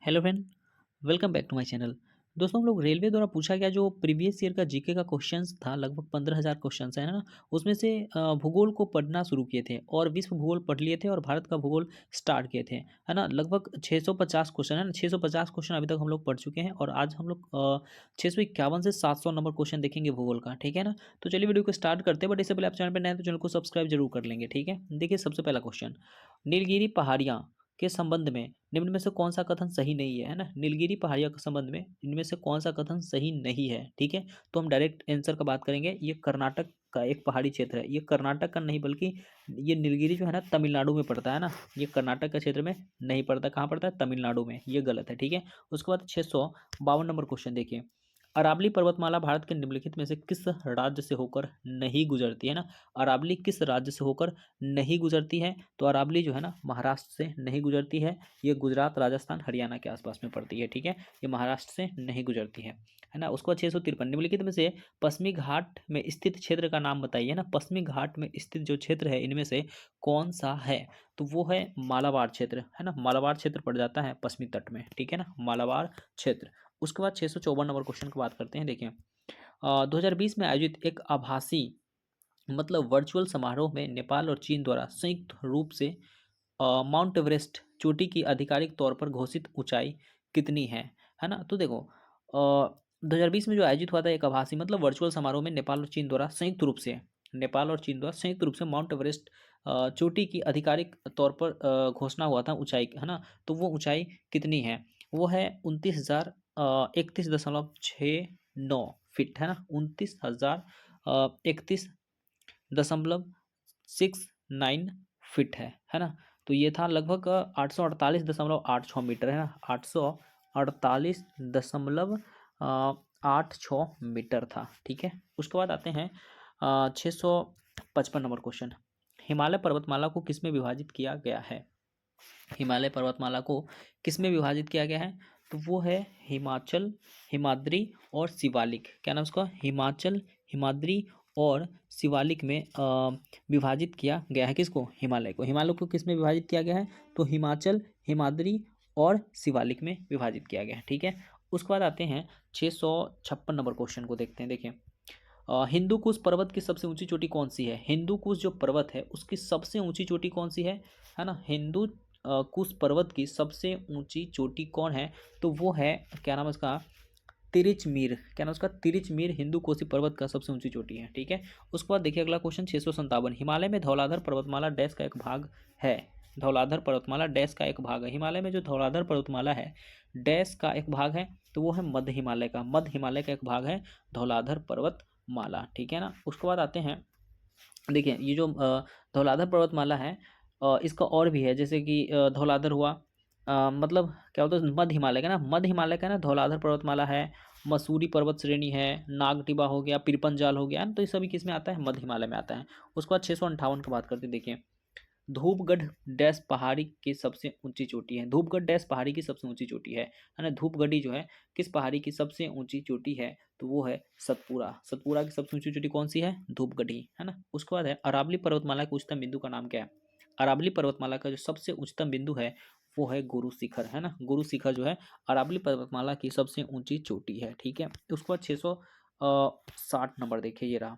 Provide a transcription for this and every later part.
Hello friend, welcome back to my channel. दोस्तों, हम लोग रेलवे द्वारा पूछा गया जो प्रीवियस ईयर का जीके का क्वेश्चंस था, लगभग 15,000 क्वेश्चंस है ना। उसमें से भूगोल को पढ़ना शुरू किए थे और विश्व भूगोल पढ़ लिए थे और भारत का भूगोल स्टार्ट किए थे, है ना। लगभग 650 क्वेश्चन है ना, 650 क्वेश्चन अभी तक हम लोग पढ़ चुके हैं और आज हम लोग 651 से 700 नंबर क्वेश्चन देखेंगे भूगोल का, ठीक है ना। तो चलिए वीडियो को स्टार्ट करते हैं, बट इससे पहले आप चैनल पर नए हैं तो चैनल को सब्सक्राइब जरूर कर लेंगे, ठीक है। देखिए सबसे पहला क्वेश्चन, नीलगिरी पहाड़ियाँ के संबंध में निम्न में से कौन सा कथन सही नहीं है ना। नीलगिरी पहाड़ियों के संबंध में इनमें से कौन सा कथन सही नहीं है, ठीक है। तो हम डायरेक्ट आंसर का बात करेंगे। ये कर्नाटक का एक पहाड़ी क्षेत्र है, ये कर्नाटक का नहीं बल्कि ये नीलगिरी जो है ना तमिलनाडु में पड़ता है ना। ये कर्नाटक के क्षेत्र में नहीं पड़ता, कहाँ पड़ता है? तमिलनाडु में। ये गलत है, ठीक है। उसके बाद 652 नंबर क्वेश्चन देखिए, अरावली पर्वतमाला भारत के निम्नलिखित में से किस राज्य से होकर नहीं गुजरती है ना। अरावली किस राज्य से होकर नहीं गुजरती है? तो अरावली जो है ना महाराष्ट्र से नहीं गुजरती है। ये गुजरात, राजस्थान, हरियाणा के आसपास में पड़ती है, ठीक है। ये महाराष्ट्र से नहीं गुजरती है ना। उसको 653 निम्नलिखित में से पश्चिमी घाट में स्थित क्षेत्र का नाम बताइए ना। पश्चिमी घाट में स्थित जो क्षेत्र है इनमें से कौन सा है? तो वो है मालाबार क्षेत्र, है ना। मालाबार क्षेत्र पड़ जाता है पश्चिमी तट में, ठीक है ना, मालाबार क्षेत्र। उसके बाद 654 नंबर क्वेश्चन की बात करते हैं। देखिए 2020 में आयोजित एक आभासी मतलब वर्चुअल समारोह में नेपाल और चीन द्वारा संयुक्त रूप से माउंट एवरेस्ट चोटी की आधिकारिक तौर पर घोषित ऊंचाई कितनी है ना। तो देखो 2020 में जो आयोजित हुआ था एक आभासी मतलब वर्चुअल समारोह में नेपाल और चीन द्वारा संयुक्त रूप से, नेपाल और चीन द्वारा संयुक्त रूप से माउंट एवरेस्ट चोटी की आधिकारिक तौर पर घोषणा हुआ था ऊंचाई, है ना। तो वो ऊंचाई कितनी है? वो है 29,31.69 फीट, है ना। 29,31.69 फीट है ना। तो ये था लगभग 848.86 मीटर, है ना। 848.86 मीटर था, ठीक है। उसके बाद आते हैं 655 नंबर क्वेश्चन, हिमालय पर्वतमाला को किस में विभाजित किया गया है? हिमालय पर्वतमाला को किस में विभाजित किया गया है? तो वो है हिमाचल, हिमाद्री और शिवालिक। क्या नाम उसका? हिमाचल, हिमाद्री और शिवालिक में विभाजित किया गया है। किसको? हिमालय को। हिमालय को किस में विभाजित किया गया है? तो हिमाचल, हिमाद्री और शिवालिक में विभाजित किया गया है, ठीक है। उसके बाद आते हैं 656 नंबर क्वेश्चन को देखते हैं। देखिए हिंदू कुश पर्वत की सबसे ऊंची चोटी कौन सी है? हिंदू कुश जो पर्वत है उसकी सबसे ऊंची चोटी कौन सी है ना। हिंदू कुश पर्वत की सबसे ऊंची चोटी कौन है? तो वो है, क्या नाम है उसका? तिरिचमीर। क्या नाम उसका? तिरिचमीर हिंदू कोसी पर्वत का सबसे ऊंची चोटी है, ठीक है। उसके बाद देखिए अगला क्वेश्चन 657, हिमालय में धौलाधर पर्वतमाला डैश का एक भाग है। धौलाधर पर्वतमाला डैश का एक भाग है। हिमालय में जो धौलाधर पर्वतमाला है डैश का एक भाग है, तो वो है मध्य हिमालय का। मध्य हिमालय का एक भाग है धौलाधर पर्वतमाला, ठीक है ना। उसके बाद आते हैं, देखिए ये जो धौलाधर पर्वतमाला है इसका और भी है, जैसे कि धौलाधर हुआ मतलब क्या होता है मध्य हिमालय का ना, मध्य हिमालय का ना धौलाधर पर्वतमाला है, मसूरी पर्वत श्रेणी है, नागटिबा हो गया, पिरपंजाल हो गया, तो ये सभी किस में आता है? मध्य हिमालय में आता है। उसके बाद 658 की बात करते हैं। देखिए धूपगढ़ डैश पहाड़ी की सबसे ऊंची चोटी है। धूपगढ़ डैश पहाड़ी की सबसे ऊंची चोटी है ना। धूपगढ़ी जो है किस पहाड़ी की सबसे ऊंची चोटी है? तो वो है सतपुरा। सतपुरा की सबसे ऊंची चोटी कौन सी है? धूपगढ़ी, है ना। उसके बाद है अरावली पर्वतमाला के उच्चतम बिंदु का नाम क्या है? अरावली पर्वतमाला का जो सबसे उच्चतम बिंदु है वो है गुरु शिखर, है ना। गुरु शिखर जो है अरावली पर्वतमाला की सबसे ऊंची चोटी है, ठीक है। उसके बाद 660 नंबर देखिए, ये रहा,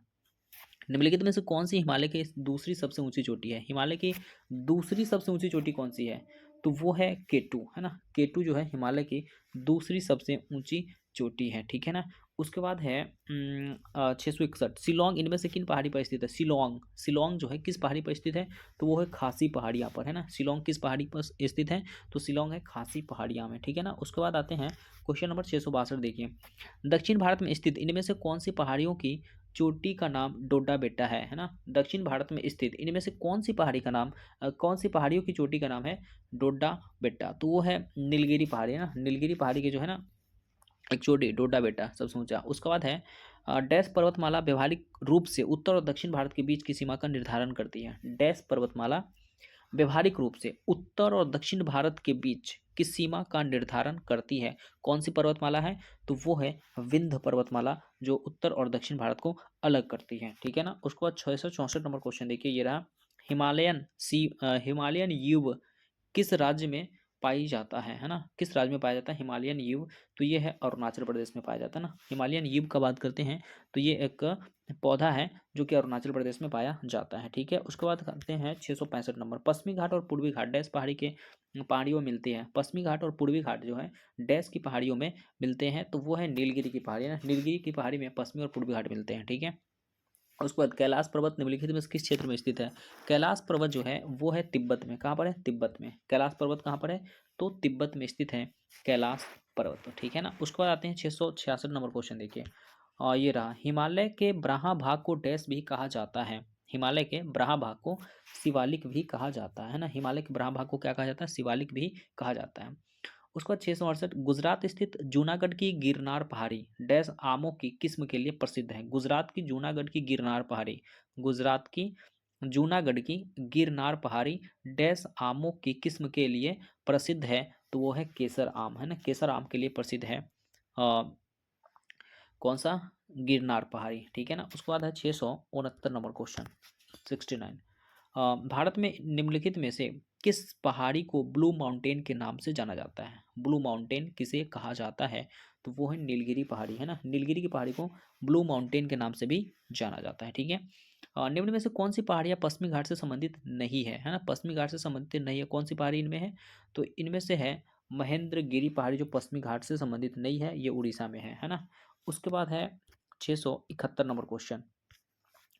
निम्नलिखित में से कौन सी हिमालय की दूसरी सबसे ऊंची चोटी है? हिमालय की दूसरी सबसे ऊंची चोटी कौन सी है? तो वो है केटू, है ना। केटू जो है हिमालय की दूसरी सबसे ऊंची चोटी है, ठीक है ना। उसके बाद है 661, शिलोंग इनमें से किन पहाड़ी पर स्थित है? शिलोंग, शिलोंग जो है किस पहाड़ी पर स्थित है? तो वो है खासी पहाड़ियाँ पर, है ना। शिलोंग किस पहाड़ी पर स्थित है? तो शिलोंग है खासी पहाड़ियाँ में, ठीक है ना। उसके बाद आते हैं क्वेश्चन नंबर 662, देखिए दक्षिण भारत में स्थित इनमें से कौन सी पहाड़ियों की चोटी का नाम डोडा बेट्टा है ना। दक्षिण भारत में स्थित इनमें से कौन सी पहाड़ी का नाम कौन सी पहाड़ियों की चोटी का नाम है डोडा बेट्टा? तो वो है नीलगिरी पहाड़ी, है ना। नीलगिरी पहाड़ी की जो है ना एक चोटी डोडा बेट्टा सबसे ऊंचा। उसके बाद है डैश पर्वतमाला व्यवहारिक रूप से उत्तर और दक्षिण भारत के बीच की सीमा का निर्धारण करती है। डैश पर्वतमाला व्यवहारिक रूप से उत्तर और दक्षिण भारत के बीच किस सीमा का निर्धारण करती है? कौन सी पर्वतमाला है? तो वो है विंध्य पर्वतमाला, जो उत्तर और दक्षिण भारत को अलग करती है, ठीक है ना। उसके बाद 664 नंबर क्वेश्चन देखिए, ये रहा, हिमालयन युग किस राज्य में पाई जाता है ना? किस राज्य में पाया जाता है हिमालयन ईव? तो ये है अरुणाचल प्रदेश में पाया जाता है ना। हिमालयन ईव का बात करते हैं तो ये एक पौधा है जो कि अरुणाचल प्रदेश में पाया जाता है। ठीक है, उसके बाद करते हैं 665 नंबर, पश्चिमी घाट और पूर्वी घाट डैश पहाड़ियों में मिलते हैं। पश्चिमी घाट और पूर्वी घाट जो है डैश की पहाड़ियों में मिलते हैं, तो वो है नीलगिरी की पहाड़ी ना। नीलगिरी की पहाड़ी में पश्चिमी और पूर्वी घाट मिलते हैं। ठीक है, उसके बाद कैलाश पर्वत निम्नलिखित में से किस क्षेत्र में स्थित है? कैलाश पर्वत जो है वो है तिब्बत में। कहाँ पर है? तिब्बत में। कैलाश पर्वत कहाँ पर है? तो तिब्बत में स्थित है कैलाश पर्वत। ठीक है ना। उसके बाद आते हैं 666 नंबर क्वेश्चन देखिए। और ये रहा, हिमालय के ब्राहा भाग को डैश भी कहा जाता है। हिमालय के ब्राहा भाग को शिवालिक भी कहा जाता है ना। हिमालय के ब्राहा भाग को क्या कहा जाता है? शिवालिक भी कहा जाता है। उसके बाद 668, गुजरात स्थित जूनागढ़ की गिरनार पहाड़ी डैश आमों की किस्म के लिए प्रसिद्ध है। गुजरात की जूनागढ़ की गिरनार पहाड़ी, गुजरात की जूनागढ़ की गिरनार पहाड़ी डैश आमों की किस्म के लिए प्रसिद्ध है, तो वो है केसर आम है ना। केसर आम के लिए प्रसिद्ध है कौन सा? गिरनार पहाड़ी। ठीक है ना। उसके बाद है 669 नंबर क्वेश्चन 69, भारत में निम्नलिखित में से किस पहाड़ी को ब्लू माउंटेन के नाम से जाना जाता है? ब्लू माउंटेन किसे कहा जाता है? तो वो है नीलगिरी पहाड़ी है ना। नीलगिरी की पहाड़ी को ब्लू माउंटेन के नाम से भी जाना जाता है। ठीक है, निम्न में से कौन सी पहाड़ियाँ पश्चिमी घाट से संबंधित नहीं है ना? पश्चिमी घाट से संबंधित नहीं है, कौन सी पहाड़ी इनमें है? तो इनमें से है महेंद्रगिरी पहाड़ी जो पश्चिमी घाट से संबंधित नहीं है, ये उड़ीसा में है ना। उसके बाद है 671 नंबर क्वेश्चन,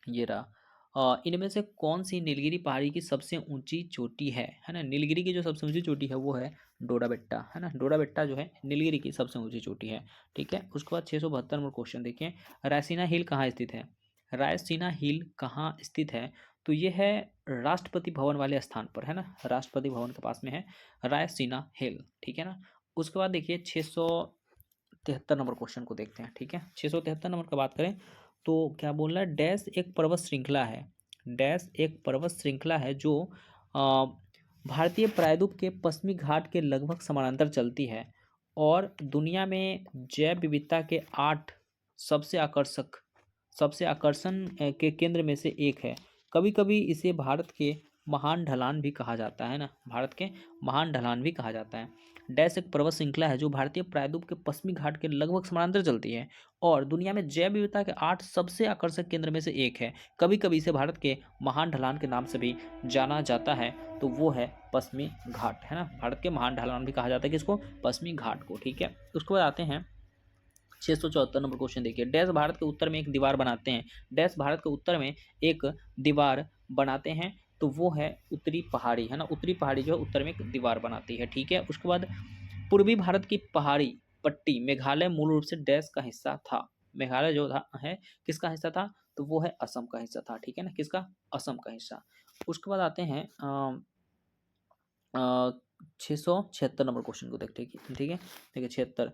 ये रहा, इनमें से कौन सी नीलगिरी पहाड़ी की सबसे ऊंची चोटी है ना। नीलगिरी की जो सबसे ऊंची चोटी है वो है डोडा बेट्टा है ना। डोडा बेट्टा जो है नीलगिरी की सबसे ऊंची चोटी है। ठीक है, उसके बाद 672 नंबर क्वेश्चन देखिए, रायसीना हिल कहाँ स्थित है? रायसीना हिल कहाँ स्थित है? तो ये है राष्ट्रपति भवन वाले स्थान पर है ना। राष्ट्रपति भवन के पास में है रायसीना हिल। ठीक है ना। उसके बाद देखिए 673 नंबर क्वेश्चन को देखते हैं। ठीक है, 673 नंबर का बात करें तो क्या बोल रहा है? डैश एक पर्वत श्रृंखला है, डैश एक पर्वत श्रृंखला है जो अ, भारतीय प्रायद्वीप के पश्चिमी घाट के लगभग समानांतर चलती है और दुनिया में जैव विविधता के 8 सबसे आकर्षक सबसे आकर्षण के केंद्र में से एक है। कभी कभी इसे भारत के महान ढलान भी कहा जाता है ना। भारत के महान ढलान भी कहा जाता है। डैश एक पर्वत श्रृंखला है जो भारतीय प्रायद्वीप के पश्चिमी घाट के लगभग समानांतर चलती है और दुनिया में जैव विविधता के 8 सबसे आकर्षक केंद्र में से एक है। कभी कभी इसे भारत के महान ढलान के नाम से भी जाना जाता है, तो वो है पश्चिमी घाट है ना। भारत के महान ढलान भी कहा जाता है किसको? पश्चिमी घाट को। ठीक है, उसके बाद आते हैं 674 नंबर क्वेश्चन देखिए, डैश भारत के उत्तर में एक दीवार बनाते हैं। डैश भारत के उत्तर में एक दीवार बनाते हैं, तो वो है उत्तरी पहाड़ी है ना। उत्तरी पहाड़ी जो है उत्तर में एक दीवार बनाती है। ठीक है, उसके बाद पूर्वी भारत की पहाड़ी पट्टी मेघालय मूल रूप से डैश का हिस्सा था। मेघालय जो था है किसका हिस्सा था? तो वो है असम का हिस्सा था। ठीक है ना, किसका? असम का हिस्सा। उसके बाद आते हैं 676 नंबर क्वेश्चन को देखते हैं। ठीक है, देखिए 76,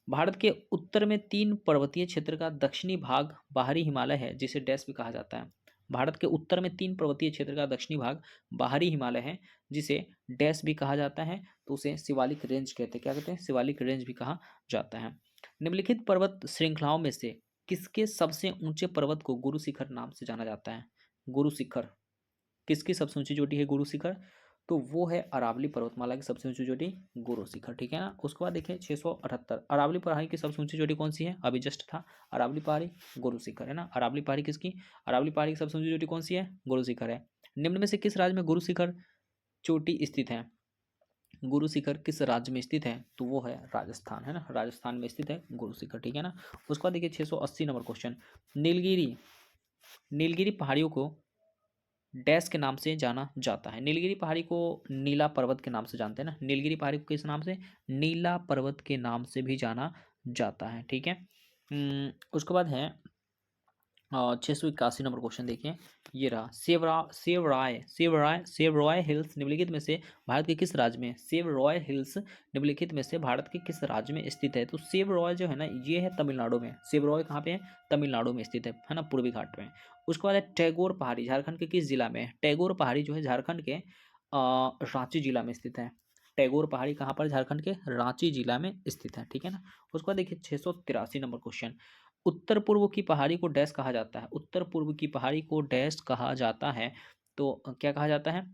भारत के उत्तर में 3 पर्वतीय क्षेत्र का दक्षिणी भाग बाहरी हिमालय है जिसे डैश भी कहा जाता है। भारत के उत्तर में 3 पर्वतीय क्षेत्र का दक्षिणी भाग बाहरी हिमालय है जिसे डैश भी कहा जाता है, तो उसे शिवालिक रेंज कहते हैं। क्या कहते हैं? शिवालिक रेंज भी कहा जाता है। निम्नलिखित पर्वत श्रृंखलाओं में से किसके सबसे ऊंचे पर्वत को गुरु शिखर नाम से जाना जाता है? गुरु शिखर किसकी सबसे ऊंची चोटी है? गुरु शिखर, तो वो है अरावली पर्वतमाला की सबसे ऊंची चोटी गुरु शिखर। ठीक है ना। उसके बाद देखिए 678, अरावली पहाड़ी की सबसे ऊंची चोटी कौन सी है? अभी जस्ट था अरावली पहाड़ी गुरु शिखर है ना। अरावली पहाड़ी किसकी? अरावली पहाड़ी की सबसे ऊंची चोटी कौन सी है? गुरु शिखर है। निम्न में से किस राज्य में गुरु शिखर चोटी स्थित है? गुरु शिखर किस राज्य में स्थित है? तो वो है राजस्थान है ना। राजस्थान में स्थित है गुरु शिखर। ठीक है ना। उसके बाद देखिए 680 नंबर क्वेश्चन, नीलगिरी नीलगिरी पहाड़ियों को डैश के नाम से जाना जाता है। नीलगिरी पहाड़ी को नीला पर्वत के नाम से जानते हैं ना। नीलगिरी पहाड़ी को किस नाम से? नीला पर्वत के नाम से भी जाना जाता है। ठीक है, उसके बाद है 681 नंबर क्वेश्चन देखिए, ये रहा, सेवरॉय हिल्स निम्नलिखित में से भारत के किस राज्य में? सेवरॉय हिल्स निम्नलिखित में से भारत के किस राज्य में स्थित है? तो सेवरॉय जो है ना ये है तमिलनाडु में। सेवरॉय कहाँ पे है? तमिलनाडु में स्थित है ना, पूर्वी घाट में। उसके बाद है टैगोर पहाड़ी बाद के किस जिला में है? टैगोर पहाड़ी जो है झारखंड के रांची जिला में स्थित है। टैगोर पहाड़ी कहाँ पर? झारखंड के रांची जिला में स्थित है। ठीक है ना। उसके बाद देखिए 683 नंबर क्वेश्चन, उत्तर पूर्व की पहाड़ी को डैश कहा जाता है। उत्तर पूर्व की पहाड़ी को डैश कहा जाता है, तो क्या कहा जाता है?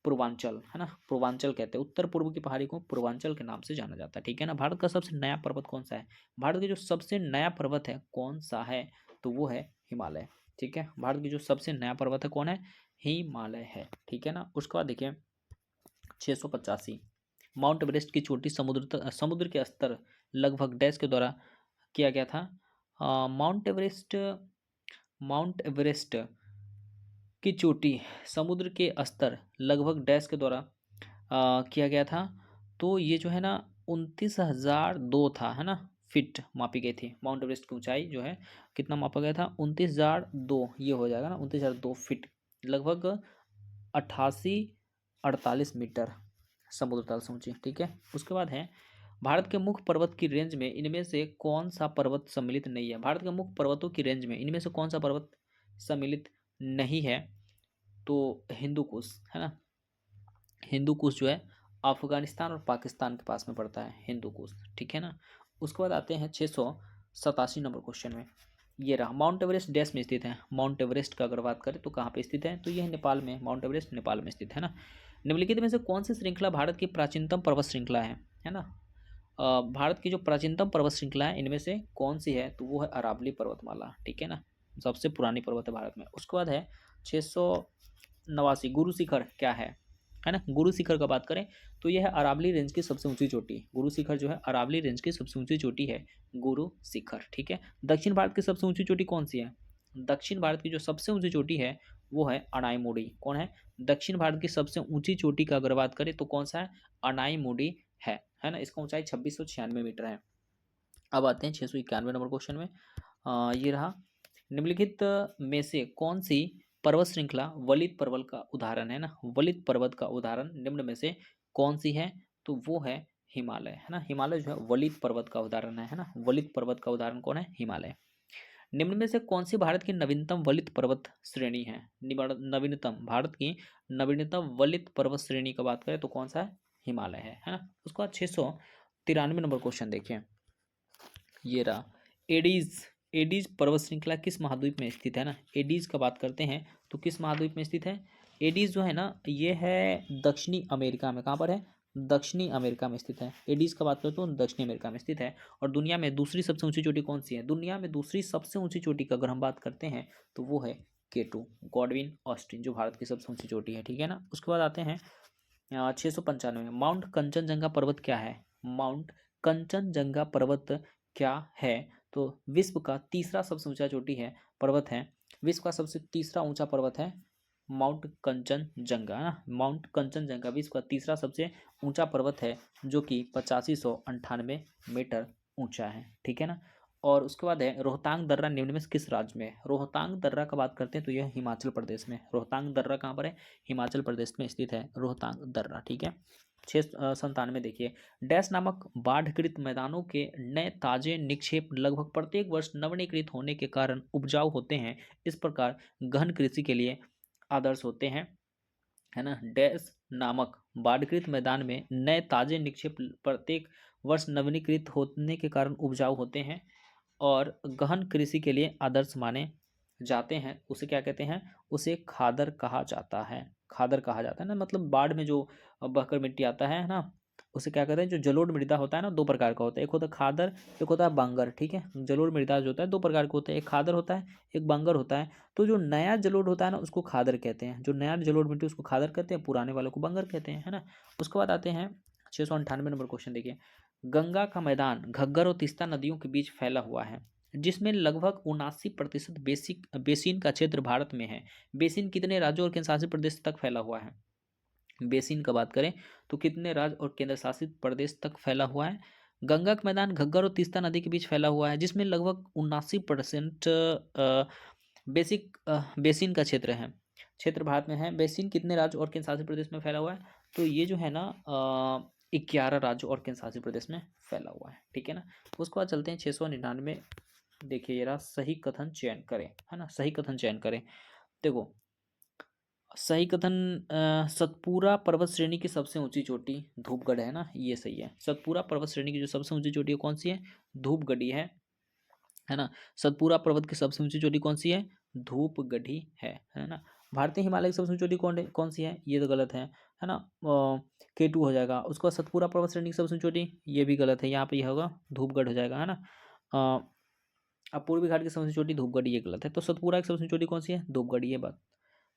पूर्वांचल, है ना, पूर्वांचल कहते हैं, उत्तर पूर्व की पहाड़ी को पूर्वांचल के नाम से जाना जाता है, ठीक है ना। भारत का सबसे नया पर्वत कौन सा है? भारत का जो सबसे नया पर्वत है कौन सा है? तो वो है हिमालय, ठीक है। भारत की जो सबसे नया पर्वत है कौन है? हिमालय है, ठीक है ना। उसके बाद देखिए 685, माउंट एवरेस्ट की चोटी समुद्र के स्तर लगभग डैश के द्वारा किया गया था। माउंट एवरेस्ट की चोटी समुद्र के स्तर लगभग डैश के द्वारा किया गया था। तो ये जो है ना 29,002 था, है ना, फीट मापी गई थी। माउंट एवरेस्ट की ऊंचाई जो है कितना मापा गया था? 29,002, ये हो जाएगा ना 29,002 फीट, लगभग 88-48 मीटर समुद्र तल से ऊंची, ठीक है। उसके बाद है भारत के मुख्य पर्वत की रेंज में इनमें से कौन सा पर्वत सम्मिलित नहीं है? भारत के मुख्य पर्वतों की रेंज में इनमें से कौन सा पर्वत सम्मिलित नहीं है? तो हिंदू कुश, है ना, हिंदू कुश जो है अफगानिस्तान और पाकिस्तान के पास में पड़ता है हिंदू कुश, ठीक है ना। उसके बाद आते हैं 687 नंबर क्वेश्चन में। ये रहा माउंट एवरेस्ट डैश में स्थित है। माउंट एवरेस्ट का अगर बात करें तो कहाँ पे स्थित है? तो यह नेपाल में, माउंट एवरेस्ट नेपाल में स्थित है ना। निम्नलिखित में से कौन सी श्रृंखला भारत की प्राचीनतम पर्वत श्रृंखला है ना। भारत की जो प्राचीनतम पर्वत श्रृंखला है इनमें से कौन सी है? तो वो है अरावली पर्वतमाला, ठीक है ना, सबसे पुरानी पर्वत है भारत में। उसके बाद है 689, गुरु शिखर क्या है ना। गुरु शिखर का बात करें तो यह है अरावली रेंज की सबसे ऊंची चोटी। गुरु शिखर जो है अरावली रेंज की सबसे ऊंची चोटी है गुरु शिखर, ठीक है। दक्षिण भारत की सबसे ऊंची चोटी कौन सी है? दक्षिण भारत की जो सबसे ऊंची चोटी है वो है अनाईमुड़ी। कौन है दक्षिण भारत की सबसे ऊंची चोटी का अगर बात करें तो कौन सा है? अनाईमुड़ी है ना। इसका ऊंचाई 2696 मीटर है। अब आते हैं 691 नंबर क्वेश्चन में। ये रहा निम्नलिखित में से कौन सी पर्वत श्रृंखला वलित पर्वत का उदाहरण है ना। वलित पर्वत का उदाहरण निम्न में से कौन सी है? तो वो है हिमालय, है ना। हिमालय जो है वलित पर्वत का उदाहरण है ना। वलित पर्वत का उदाहरण कौन है? हिमालय। निम्न में से कौन सी भारत की नवीनतम वलित पर्वत श्रेणी है? नवीनतम भारत की नवीनतम वलित पर्वत श्रेणी का बात करें तो कौन सा है? हिमालय है ना। उसके बाद 693 नंबर क्वेश्चन देखिए। ये रहा एडीज। एडीज पर्वत श्रृंखला किस महाद्वीप में स्थित है ना। एडीज का बात करते हैं तो किस महाद्वीप में स्थित है? एडीज जो है ना ये है दक्षिणी अमेरिका में। कहाँ पर है? दक्षिणी अमेरिका में स्थित है। एडीज का बात करें तो दक्षिणी अमेरिका में स्थित है। और दुनिया में दूसरी सबसे ऊंची चोटी कौन सी है? दुनिया में दूसरी सबसे ऊंची चोटी का अगर हम बात करते हैं तो वो है K2, गॉडविन ऑस्टिन, जो भारत की सबसे ऊंची चोटी है, ठीक है ना। उसके बाद आते हैं 695, माउंट कंचनजंगा पर्वत क्या है? माउंट कंचनजंगा पर्वत क्या है? तो विश्व का तीसरा सबसे ऊंचा चोटी है, पर्वत है, विश्व का सबसे तीसरा ऊंचा पर्वत है माउंट कंचनजंगा ना। माउंट कंचनजंगा विश्व का तीसरा सबसे ऊंचा पर्वत है जो कि 8598 मीटर ऊंचा है, ठीक है ना। और उसके बाद है रोहतांग दर्रा निम्न में से किस राज्य में है? रोहतांग दर्रा का बात करते हैं तो यह हिमाचल प्रदेश में। रोहतांग दर्रा कहाँ पर है? हिमाचल प्रदेश में स्थित है रोहतांग दर्रा, ठीक है। 697 देखिए डैश नामक बाढ़कृत मैदानों के नए ताजे निक्षेप लगभग प्रत्येक वर्ष नवीनीकृत होने के कारण उपजाऊ होते हैं, इस प्रकार गहन कृषि के लिए आदर्श होते हैं, है ना। डैश नामक बाढ़कृत मैदान में नए ताजे निक्षेप प्रत्येक वर्ष नवीनीकृत होने के कारण उपजाऊ होते हैं और गहन कृषि के लिए आदर्श माने जाते हैं। उसे क्या कहते हैं? उसे खादर कहा जाता है। खादर कहा जाता है ना, मतलब बाढ़ में जो बहकर मिट्टी आता है ना, उसे क्या कहते हैं? जो जलोढ़ मृदा होता है ना, दो प्रकार का होता है, एक होता है खादर, एक होता है बांगर, ठीक है। जलोढ़ मृदा जो होता है दो प्रकार का होता है, एक खादर होता है, एक बांगर होता है। तो जो नया जलोढ़ होता है ना उसको खादर कहते हैं, जो नया जलोढ़ मिट्टी उसको खादर कहते हैं, पुराने वालों को बांगर कहते हैं, है ना। उसके बाद आते हैं 698 नंबर क्वेश्चन देखिए। गंगा का मैदान घग्गर और तीस्ता नदियों के बीच फैला हुआ है जिसमें लगभग 79% बेसिक बेसिन का क्षेत्र भारत में है। बेसिन कितने राज्यों और केंद्र शासित प्रदेश तक फैला हुआ है? बेसिन का बात करें तो कितने राज्य और केंद्र शासित प्रदेश तक फैला हुआ है? गंगा का मैदान घग्गर और तीस्ता नदी के बीच फैला हुआ है जिसमें लगभग 79% बेसिक बेसिन का क्षेत्र है, क्षेत्र भारत में है। बेसिन कितने राज्य और केंद्र शासित प्रदेश में फैला हुआ है? तो ये जो है ना 11 राज्य और केंद्र शासित प्रदेश में फैला हुआ है, ठीक है ना। उसके बाद चलते हैं 699। देखिए ये रहा सही कथन चयन करें, है ना, सही कथन चयन करें। देखो सही कथन सतपुरा पर्वत श्रेणी की सबसे ऊंची चोटी धूपगढ़ है ना, ये सही है। सतपुरा पर्वत श्रेणी की जो सबसे ऊंची चोटी है कौन सी है? धूपगढ़ी है ना। सतपुरा पर्वत की सबसे ऊंची चोटी कौन सी है? धूपगढ़ी है ना। भारतीय हिमालय की सबसे ऊंची चोटी कौन सी है, ये तो गलत है ना। K2 हो जाएगा। उसके बाद सतपुरा पर्वत श्रेणी की सबसे ऊंची चोटी, ये भी गलत है, यहाँ पे यह होगा धूपगढ़ हो जाएगा, है ना। अब पूर्वी घाट की सबसे ऊंची चोटी धूपगढ़, ये गलत है। तो सतपुरा की सबसे ऊंची चोटी कौन सी है, धूपगढ़, ये बात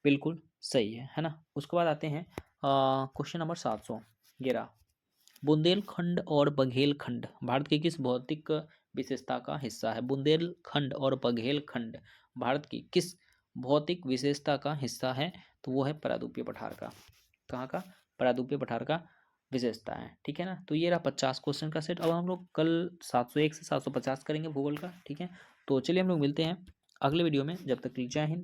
बिल्कुल सही है ना। उसके बाद आते हैं क्वेश्चन नंबर 711। बुंदेलखंड और बघेलखंड भारत की किस भौतिक विशेषता का हिस्सा है। बुंदेलखंड और बघेलखंड भारत की किस भौतिक विशेषता का हिस्सा है, तो वो है प्रायद्वीपीय पठार का। कहाँ का, प्रायद्वीपीय पठार का विशेषता है, ठीक है ना। तो ये रहा 50 क्वेश्चन का सेट। अब हम लोग कल 701 से 750 करेंगे भूगोल का, ठीक है। तो चलिए हम लोग मिलते हैं अगले वीडियो में, जब तक के लिए जय हिंद।